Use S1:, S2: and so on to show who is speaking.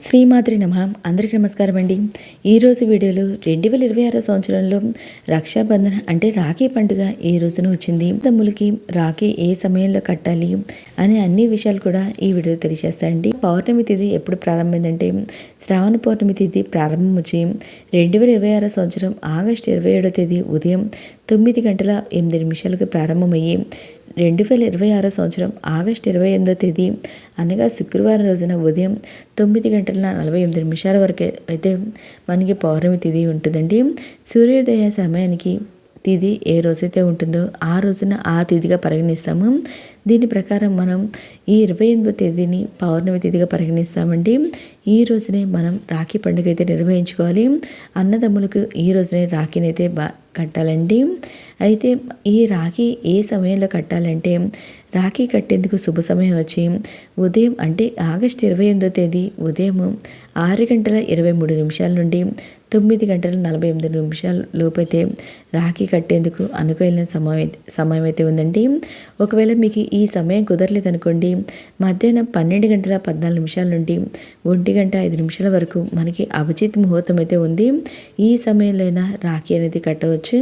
S1: శ్రీమాత్రి నమః. అందరికీ నమస్కారం అండి. ఈరోజు వీడియోలో 2026 సంవత్సరంలో రక్షాబంధన్ అంటే రాఖీ పండుగ ఏ రోజున వచ్చింది, తమ్ములకి రాఖీ ఏ సమయంలో కట్టాలి అనే అన్ని విషయాలు కూడా ఈ వీడియోలో తెలియజేస్తాయండి. పౌర్ణమి తిథి ఎప్పుడు ప్రారంభమైందంటే శ్రావణ పౌర్ణమి తిథి ప్రారంభం వచ్చి 2026 సంవత్సరం ఆగస్టు 27వ తేదీ ఉదయం 9:08 ప్రారంభమయ్యి 2026 సంవత్సరం ఆగస్టు 28వ తేదీ అనగా శుక్రవారం రోజున ఉదయం 9:48 వరకు అయితే మనకి పౌర్ణమి తిథి ఉంటుందండి. సూర్యోదయ సమయానికి తిథి ఏ రోజైతే ఉంటుందో ఆ రోజున ఆ తిథిగా పరిగణిస్తాము. దీని ప్రకారం మనం ఈ 28వ తేదీని పౌర్ణమి తిథిగా పరిగణిస్తామండి. ఈ రోజునే మనం రాఖీ పండుగ అయితే నిర్వహించుకోవాలి. అన్నదమ్ములకు ఈ రోజునే రాఖీని అయితే కట్టాలండి. అయితే ఈ రాఖీ ఏ సమయంలో కట్టాలంటే రాఖీ కట్టేందుకు శుభ సమయం వచ్చి ఉదయం అంటే ఆగస్టు 28వ తేదీ ఉదయం 6:23 నుండి 9:48 లోపైతే రాఖీ కట్టేందుకు అనుకూలమైన సమయం అయితే ఉందండి. ఒకవేళ మీకు ఈ సమయం కుదరలేదనుకోండి, మధ్యాహ్నం 12:14 నుండి 1:05 వరకు మనకి అభిజిత్ ముహూర్తం అయితే ఉంది. ఈ సమయంలో రాఖీ అనేది కట్టవచ్చు.